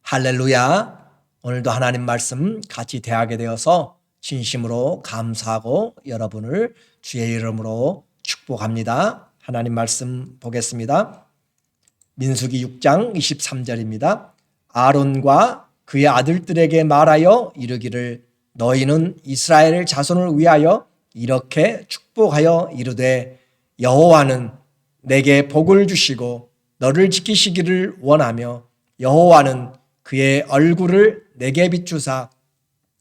할렐루야. 오늘도 하나님 말씀 같이 대하게 되어서 진심으로 감사하고 여러분을 주의 이름으로 축복합니다. 하나님 말씀 보겠습니다. 민수기 6장 23절입니다. 아론과 그의 아들들에게 말하여 이르기를 너희는 이스라엘 자손을 위하여 이렇게 축복하여 이르되 여호와는 내게 복을 주시고 너를 지키시기를 원하며 여호와는 그의 얼굴을 내게 비추사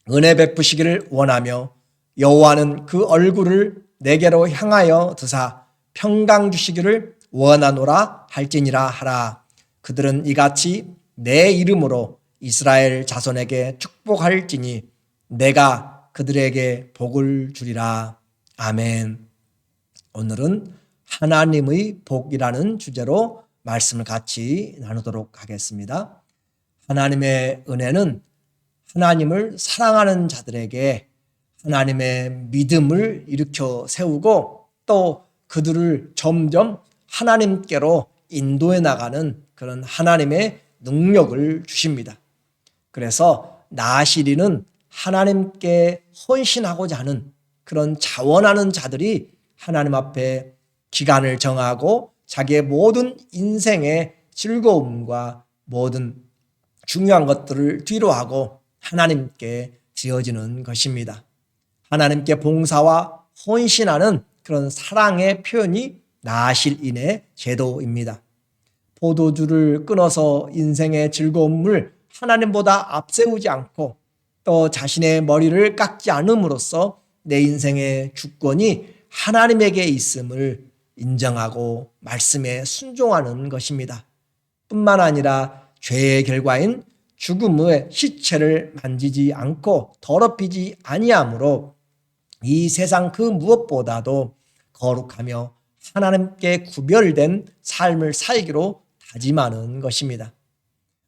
은혜 베푸시기를 원하며 여호와는 그 얼굴을 내게로 향하여 드사 평강 주시기를 원하노라 할지니라 하라. 그들은 이같이 내 이름으로 이스라엘 자손에게 축복할지니 내가 그들에게 복을 주리라. 아멘. 오늘은 하나님의 복이라는 주제로 말씀을 같이 나누도록 하겠습니다. 하나님의 은혜는 하나님을 사랑하는 자들에게 하나님의 믿음을 일으켜 세우고 또 그들을 점점 하나님께로 인도해 나가는 그런 하나님의 능력을 주십니다. 그래서 나시리는 하나님께 헌신하고자 하는 그런 자원하는 자들이 하나님 앞에 기간을 정하고 자기의 모든 인생의 즐거움과 모든 중요한 것들을 뒤로하고 하나님께 지어지는 것입니다. 하나님께 봉사와 헌신하는 그런 사랑의 표현이 나실인의 제도입니다. 포도주를 끊어서 인생의 즐거움을 하나님보다 앞세우지 않고 또 자신의 머리를 깎지 않음으로써 내 인생의 주권이 하나님에게 있음을 인정하고 말씀에 순종하는 것입니다. 뿐만 아니라 죄의 결과인 죽음의 시체를 만지지 않고 더럽히지 아니하므로 이 세상 그 무엇보다도 거룩하며 하나님께 구별된 삶을 살기로 다짐하는 것입니다.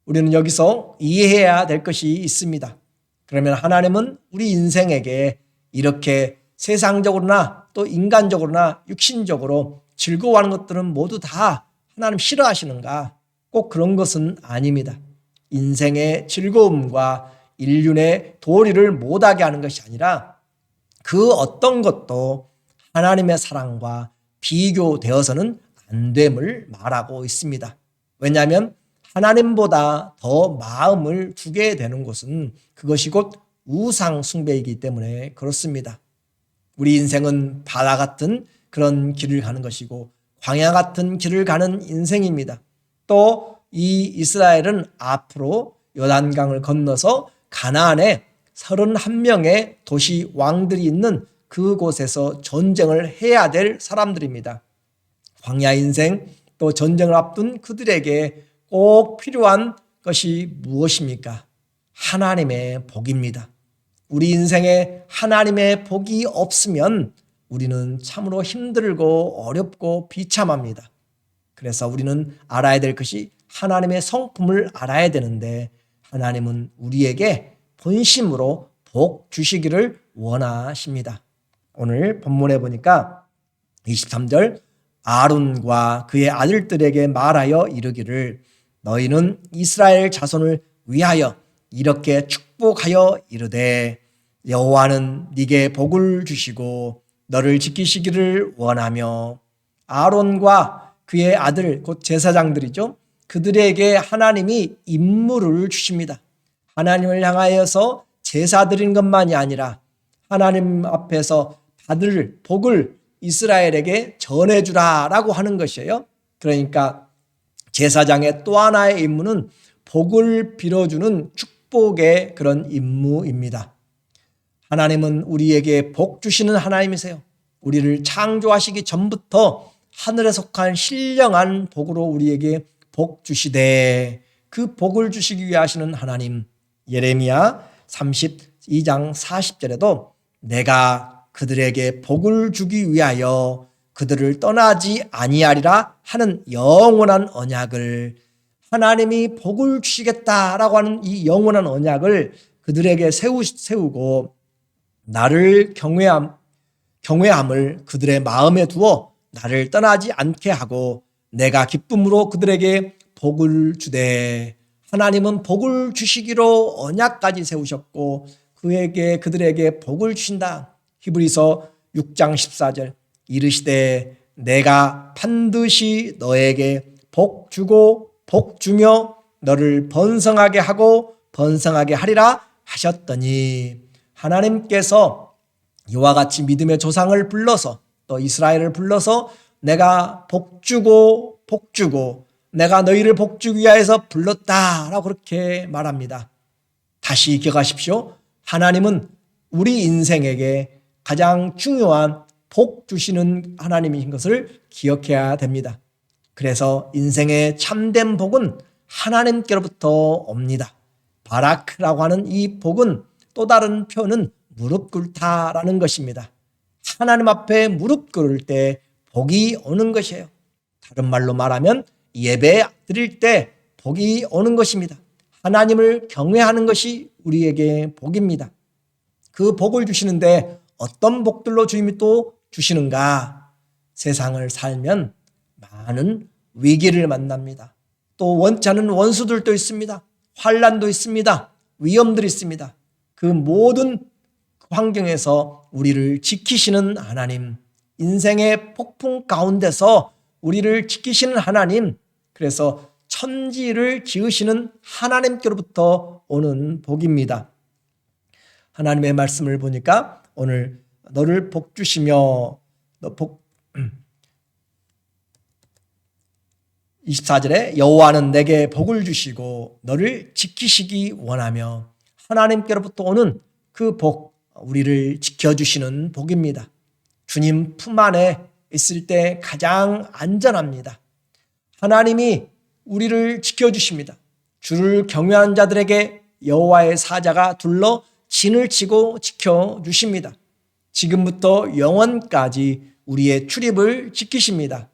우리는 여기서 이해해야 될 것이 있습니다. 그러면 하나님은 우리 인생에게 이렇게 세상적으로나 또 인간적으로나 육신적으로 즐거워하는 것들은 모두 다 하나님 싫어하시는가? 꼭 그런 것은 아닙니다. 인생의 즐거움과 인륜의 도리를 못하게 하는 것이 아니라 그 어떤 것도 하나님의 사랑과 비교되어서는 안 됨을 말하고 있습니다. 왜냐하면 하나님보다 더 마음을 두게 되는 것은 그것이 곧 우상 숭배이기 때문에 그렇습니다. 우리 인생은 바다 같은 그런 길을 가는 것이고 광야 같은 길을 가는 인생입니다. 또 이 이스라엘은 앞으로 요단강을 건너서 가나안에 31명의 도시 왕들이 있는 그곳에서 전쟁을 해야 될 사람들입니다. 광야 인생 또 전쟁을 앞둔 그들에게 꼭 필요한 것이 무엇입니까? 하나님의 복입니다. 우리 인생에 하나님의 복이 없으면 우리는 참으로 힘들고 어렵고 비참합니다. 그래서 우리는 알아야 될 것이 하나님의 성품을 알아야 되는데 하나님은 우리에게 본심으로 복 주시기를 원하십니다. 오늘 본문에 보니까 23절 아론과 그의 아들들에게 말하여 이르기를 너희는 이스라엘 자손을 위하여 이렇게 축복하여 이르되 여호와는 네게 복을 주시고 너를 지키시기를 원하며 아론과 그의 아들 곧 제사장들이죠. 그들에게 하나님이 임무를 주십니다. 하나님을 향하여서 제사 드린 것만이 아니라 하나님 앞에서 받을 복을 이스라엘에게 전해주라라고 하는 것이에요. 그러니까 제사장의 또 하나의 임무는 복을 빌어주는 축복의 그런 임무입니다. 하나님은 우리에게 복 주시는 하나님이세요. 우리를 창조하시기 전부터 하늘에 속한 신령한 복으로 우리에게 복 주시되 그 복을 주시기 위해 하시는 하나님. 예레미야 32장 40절에도 내가 그들에게 복을 주기 위하여 그들을 떠나지 아니하리라 하는 영원한 언약을 하나님이 복을 주시겠다라고 하는 이 영원한 언약을 그들에게 세우고 나를 경외함을 그들의 마음에 두어 나를 떠나지 않게 하고 내가 기쁨으로 그들에게 복을 주되 하나님은 복을 주시기로 언약까지 세우셨고 그들에게 복을 주신다. 히브리서 6장 14절 이르시되 내가 반드시 너에게 복 주고 복 주며 너를 번성하게 하고 번성하게 하리라 하셨더니, 하나님께서 이와 같이 믿음의 조상을 불러서 또 이스라엘을 불러서 내가 복 주고 내가 너희를 복 주기 위하여서 불렀다라고 그렇게 말합니다. 다시 기억하십시오. 하나님은 우리 인생에게 가장 중요한 복 주시는 하나님이신 것을 기억해야 됩니다. 그래서 인생의 참된 복은 하나님께로부터 옵니다. 바라크라고 하는 이 복은 또 다른 표현은 무릎 꿇다라는 것입니다. 하나님 앞에 무릎 꿇을 때 복이 오는 것이에요. 다른 말로 말하면 예배 드릴 때 복이 오는 것입니다. 하나님을 경외하는 것이 우리에게 복입니다. 그 복을 주시는데 어떤 복들로 주님이 또 주시는가? 세상을 살면 많은 위기를 만납니다. 또 원치 않은 원수들도 있습니다. 환난도 있습니다. 위험들이 있습니다. 그 모든 환경에서 우리를 지키시는 하나님, 인생의 폭풍 가운데서 우리를 지키시는 하나님, 그래서 천지를 지으시는 하나님께로부터 오는 복입니다. 하나님의 말씀을 보니까 오늘 너를 복 주시며 24절에 여호와는 내게 복을 주시고 너를 지키시기 원하며, 하나님께로부터 오는 그 복, 우리를 지켜주시는 복입니다. 주님 품 안에 있을 때 가장 안전합니다. 하나님이 우리를 지켜주십니다. 주를 경외하는 자들에게 여호와의 사자가 둘러 진을 치고 지켜주십니다. 지금부터 영원까지 우리의 출입을 지키십니다.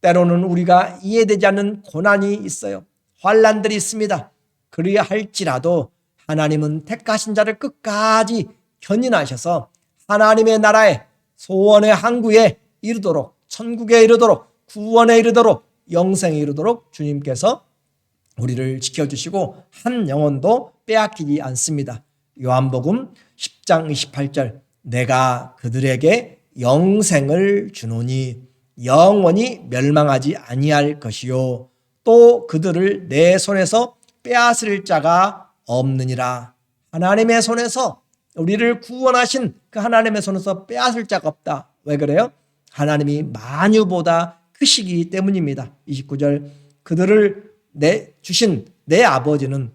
때로는 우리가 이해되지 않는 고난이 있어요. 환난들이 있습니다. 그리야 할지라도 하나님은 택하신 자를 끝까지 견인하셔서 하나님의 나라에, 소원의 항구에 이르도록, 천국에 이르도록, 구원에 이르도록, 영생에 이르도록 주님께서 우리를 지켜주시고 한 영혼도 빼앗기지 않습니다. 요한복음 10장 28절 내가 그들에게 영생을 주노니 영원히 멸망하지 아니할 것이요 또 그들을 내 손에서 빼앗을 자가 없느니라. 하나님의 손에서, 우리를 구원하신 그 하나님의 손에서 빼앗을 자가 없다. 왜 그래요? 하나님이 만유보다 크시기 때문입니다. 29절 그들을 주신 내 아버지는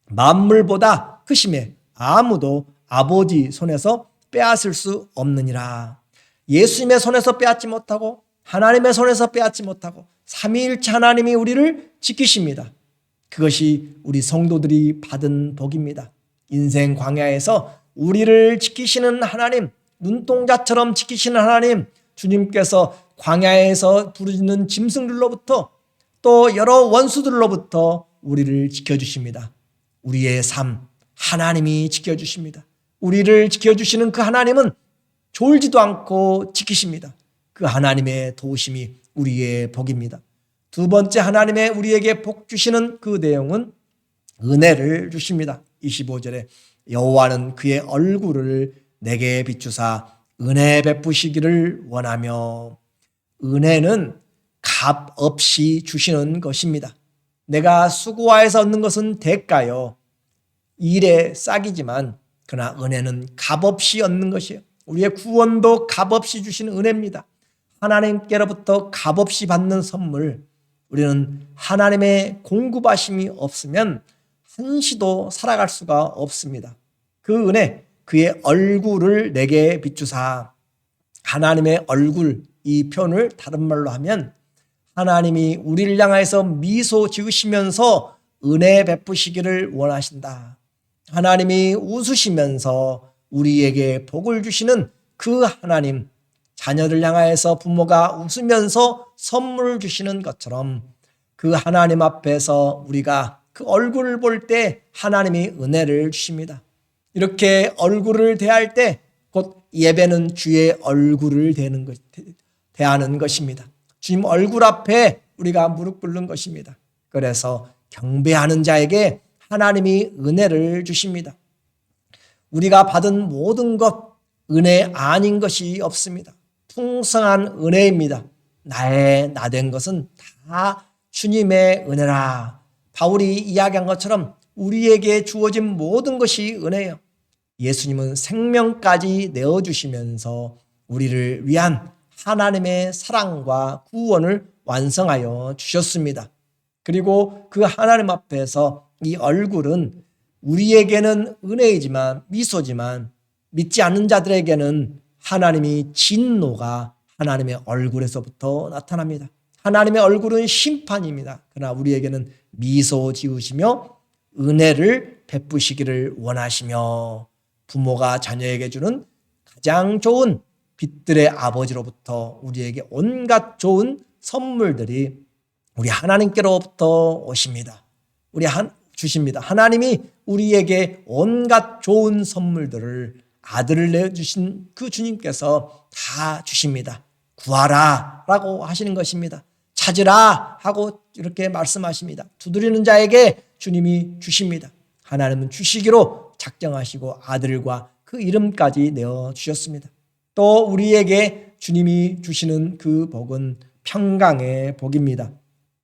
만물보다 크심에 아무도 아버지 손에서 빼앗을 수 없느니라. 예수님의 손에서 빼앗지 못하고 하나님의 손에서 빼앗지 못하고 삼위일체 하나님이 우리를 지키십니다. 그것이 우리 성도들이 받은 복입니다. 인생 광야에서 우리를 지키시는 하나님, 눈동자처럼 지키시는 하나님, 주님께서 광야에서 부르짖는 짐승들로부터 또 여러 원수들로부터 우리를 지켜주십니다. 우리의 삶, 하나님이 지켜주십니다. 우리를 지켜주시는 그 하나님은 졸지도 않고 지키십니다. 그 하나님의 도우심이 우리의 복입니다. 두 번째, 하나님의 우리에게 복 주시는 그 내용은 은혜를 주십니다. 25절에 여호와는 그의 얼굴을 내게 비추사 은혜 베푸시기를 원하며, 은혜는 값 없이 주시는 것입니다. 내가 수고하여서 얻는 것은 대가요, 일의 싹이지만 그러나 은혜는 값 없이 얻는 것이에요. 우리의 구원도 값 없이 주시는 은혜입니다. 하나님께로부터 값 없이 받는 선물, 우리는 하나님의 공급하심이 없으면 한시도 살아갈 수가 없습니다. 그 은혜, 그의 얼굴을 내게 비추사, 하나님의 얼굴, 이 표현을 다른 말로 하면 하나님이 우리를 향해서 미소 지으시면서 은혜 베푸시기를 원하신다. 하나님이 웃으시면서 우리에게 복을 주시는 그 하나님, 자녀를 향하여서 부모가 웃으면서 선물을 주시는 것처럼 그 하나님 앞에서 우리가 그 얼굴을 볼 때 하나님이 은혜를 주십니다. 이렇게 얼굴을 대할 때 곧 예배는 주의 얼굴을 대하는 것입니다. 주님 얼굴 앞에 우리가 무릎 꿇는 것입니다. 그래서 경배하는 자에게 하나님이 은혜를 주십니다. 우리가 받은 모든 것 은혜 아닌 것이 없습니다. 풍성한 은혜입니다. 나의 나된 것은 다 주님의 은혜라. 바울이 이야기한 것처럼 우리에게 주어진 모든 것이 은혜예요. 예수님은 생명까지 내어주시면서 우리를 위한 하나님의 사랑과 구원을 완성하여 주셨습니다. 그리고 그 하나님 앞에서 이 얼굴은 우리에게는 은혜이지만 미소지만 믿지 않는 자들에게는 하나님이 진노가 하나님의 얼굴에서부터 나타납니다. 하나님의 얼굴은 심판입니다. 그러나 우리에게는 미소 지으시며 은혜를 베푸시기를 원하시며 부모가 자녀에게 주는 가장 좋은 빛들의 아버지로부터 우리에게 온갖 좋은 선물들이 우리 하나님께로부터 오십니다. 주십니다. 하나님이 우리에게 온갖 좋은 선물들을 아들을 내주신 그 주님께서 다 주십니다. 구하라 라고 하시는 것입니다. 찾으라 하고 이렇게 말씀하십니다. 두드리는 자에게 주님이 주십니다. 하나님은 주시기로 작정하시고 아들과 그 이름까지 내어주셨습니다. 또 우리에게 주님이 주시는 그 복은 평강의 복입니다.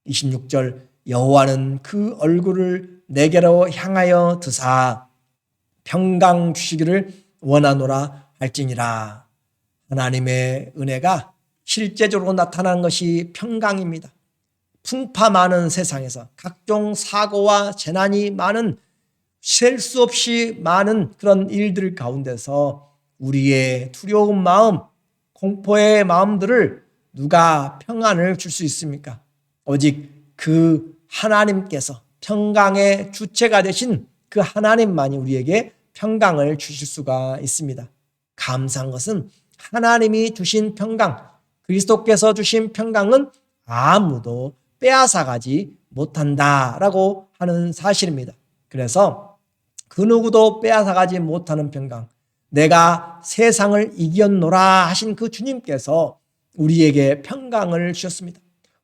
26절 여호와는 그 얼굴을 내게로 향하여 드사 평강 주시기를 원하노라 할지니라. 하나님의 은혜가 실제적으로 나타나는 것이 평강입니다. 풍파 많은 세상에서 각종 사고와 재난이 많은 셀 수 없이 많은 그런 일들 가운데서 우리의 두려운 마음, 공포의 마음들을 누가 평안을 줄 수 있습니까? 오직 그 하나님께서 평강의 주체가 되신 그 하나님만이 우리에게 평강을 주실 수가 있습니다. 감사한 것은 하나님이 주신 평강, 그리스도께서 주신 평강은 아무도 빼앗아가지 못한다라고 하는 사실입니다. 그래서 그 누구도 빼앗아가지 못하는 평강, 내가 세상을 이겼노라 하신 그 주님께서 우리에게 평강을 주셨습니다.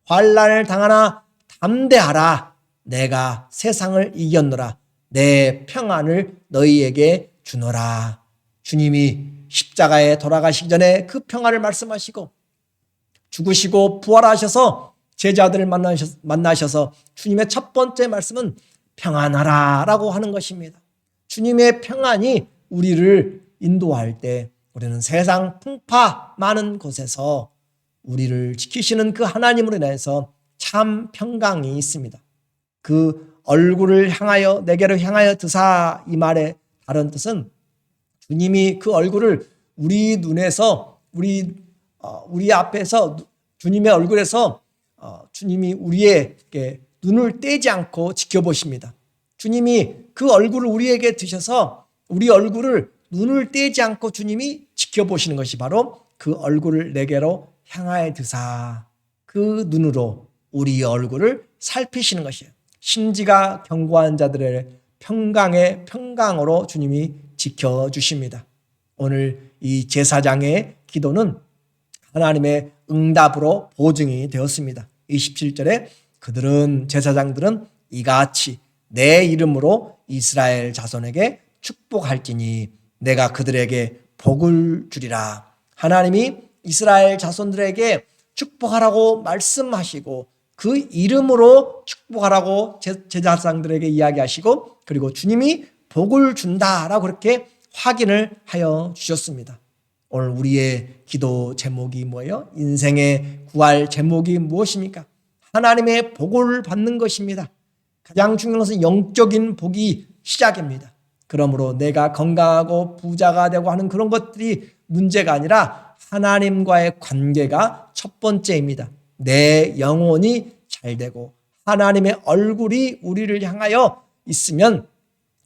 환난을 당하나 담대하라. 내가 세상을 이겼노라. 내 평안을 너희에게 주노라. 주님이 십자가에 돌아가시기 전에 그 평안을 말씀하시고 죽으시고 부활하셔서 제자들을 만나셔서 주님의 첫 번째 말씀은 평안하라 라고 하는 것입니다. 주님의 평안이 우리를 인도할 때 우리는 세상 풍파 많은 곳에서 우리를 지키시는 그 하나님으로 인해서 참 평강이 있습니다. 그 얼굴을 향하여 내게로 향하여 드사 이 말의 다른 뜻은 주님이 그 얼굴을 우리 눈에서 우리 앞에서 주님의 얼굴에서 주님이 우리에게 눈을 떼지 않고 지켜보십니다. 주님이 그 얼굴을 우리에게 드셔서 우리 얼굴을 눈을 떼지 않고 주님이 지켜보시는 것이 바로 그 얼굴을 내게로 향하여 드사 그 눈으로 우리의 얼굴을 살피시는 것이에요. 심지가 견고한 자들의 평강의 평강으로 주님이 지켜주십니다. 오늘 이 제사장의 기도는 하나님의 응답으로 보증이 되었습니다. 27절에 그들은 제사장들은 이같이 내 이름으로 이스라엘 자손에게 축복할지니 내가 그들에게 복을 주리라. 하나님이 이스라엘 자손들에게 축복하라고 말씀하시고 그 이름으로 축복하라고 제사장들에게 이야기하시고 그리고 주님이 복을 준다라고 그렇게 확인을 하여 주셨습니다. 오늘 우리의 기도 제목이 뭐예요? 인생의 구할 제목이 무엇입니까? 하나님의 복을 받는 것입니다. 가장 중요한 것은 영적인 복이 시작입니다. 그러므로 내가 건강하고 부자가 되고 하는 그런 것들이 문제가 아니라 하나님과의 관계가 첫 번째입니다. 내 영혼이 잘 되고 하나님의 얼굴이 우리를 향하여 있으면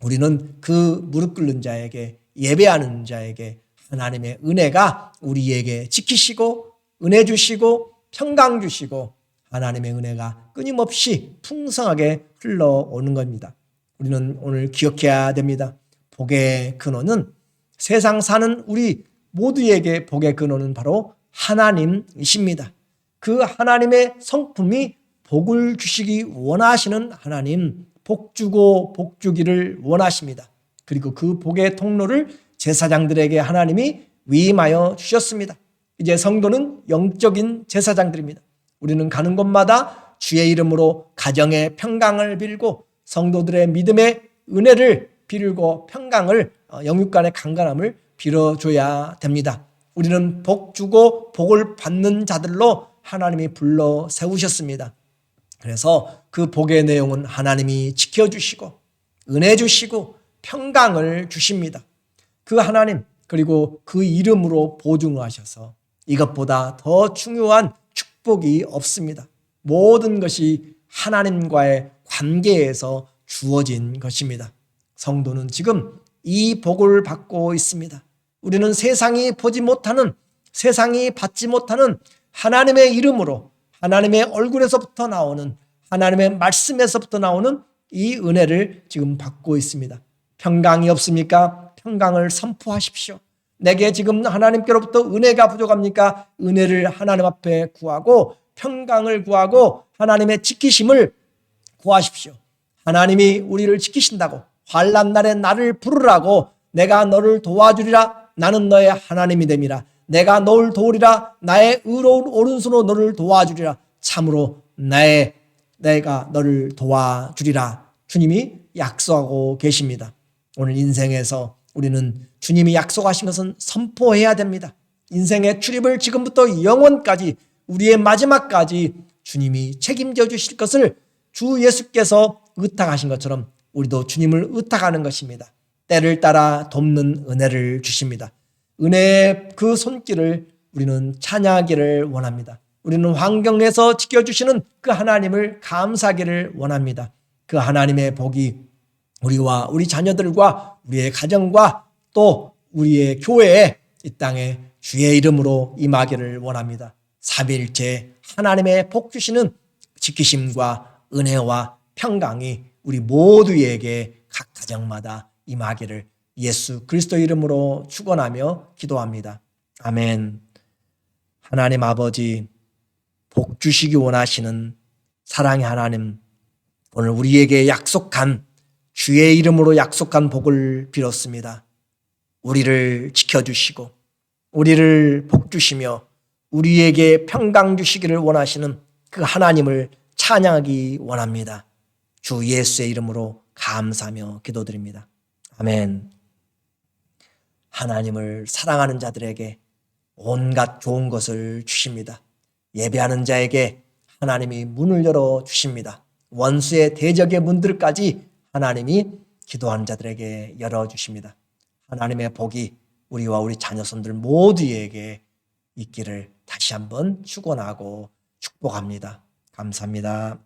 우리는 그 무릎 꿇는 자에게 예배하는 자에게 하나님의 은혜가 우리에게 지키시고 은혜 주시고 평강 주시고 하나님의 은혜가 끊임없이 풍성하게 흘러오는 겁니다. 우리는 오늘 기억해야 됩니다. 복의 근원은 세상 사는 우리 모두에게 복의 근원은 바로 하나님이십니다. 그 하나님의 성품이 복을 주시기 원하시는 하나님, 복 주고 복 주기를 원하십니다. 그리고 그 복의 통로를 제사장들에게 하나님이 위임하여 주셨습니다. 이제 성도는 영적인 제사장들입니다. 우리는 가는 곳마다 주의 이름으로 가정의 평강을 빌고 성도들의 믿음의 은혜를 빌고 평강을, 영육 간의 강건함을 빌어줘야 됩니다. 우리는 복 주고 복을 받는 자들로 하나님이 불러 세우셨습니다. 그래서 그 복의 내용은 하나님이 지켜주시고 은혜 주시고 평강을 주십니다. 그 하나님, 그리고 그 이름으로 보증하셔서 이것보다 더 중요한 축복이 없습니다. 모든 것이 하나님과의 관계에서 주어진 것입니다. 성도는 지금 이 복을 받고 있습니다. 우리는 세상이 보지 못하는, 세상이 받지 못하는 하나님의 이름으로, 하나님의 얼굴에서부터 나오는, 하나님의 말씀에서부터 나오는 이 은혜를 지금 받고 있습니다. 평강이 없습니까? 평강을 선포하십시오. 내게 지금 하나님께로부터 은혜가 부족합니까? 은혜를 하나님 앞에 구하고 평강을 구하고 하나님의 지키심을 구하십시오. 하나님이 우리를 지키신다고, 환난 날에 나를 부르라고, 내가 너를 도와주리라, 나는 너의 하나님이 됨이라, 내가 너를 도우리라, 나의 의로운 오른손으로 너를 도와주리라, 참으로 내가 너를 도와주리라. 주님이 약속하고 계십니다. 오늘 인생에서 우리는 주님이 약속하신 것은 선포해야 됩니다. 인생의 출입을 지금부터 영원까지, 우리의 마지막까지 주님이 책임져 주실 것을 주 예수께서 의탁하신 것처럼 우리도 주님을 의탁하는 것입니다. 때를 따라 돕는 은혜를 주십니다. 은혜의 그 손길을 우리는 찬양하기를 원합니다. 우리는 환경에서 지켜주시는 그 하나님을 감사하기를 원합니다. 그 하나님의 복이 우리와 우리 자녀들과 우리의 가정과 또 우리의 교회에, 이 땅에 주의 이름으로 임하기를 원합니다. 삼위일체 하나님의 복 주시는 지키심과 은혜와 평강이 우리 모두에게 각 가정마다 임하기를 예수 그리스도 이름으로 축원하며 기도합니다. 아멘. 하나님 아버지, 복 주시기 원하시는 사랑의 하나님, 오늘 우리에게 약속한, 주의 이름으로 약속한 복을 빌었습니다. 우리를 지켜주시고 우리를 복 주시며 우리에게 평강 주시기를 원하시는 그 하나님을 찬양하기 원합니다. 주 예수의 이름으로 감사하며 기도드립니다. 아멘. 하나님을 사랑하는 자들에게 온갖 좋은 것을 주십니다. 예배하는 자에게 하나님이 문을 열어 주십니다. 원수의 대적의 문들까지 하나님이 기도하는 자들에게 열어주십니다. 하나님의 복이 우리와 우리 자녀손들 모두에게 있기를 다시 한번 축원하고 축복합니다. 감사합니다.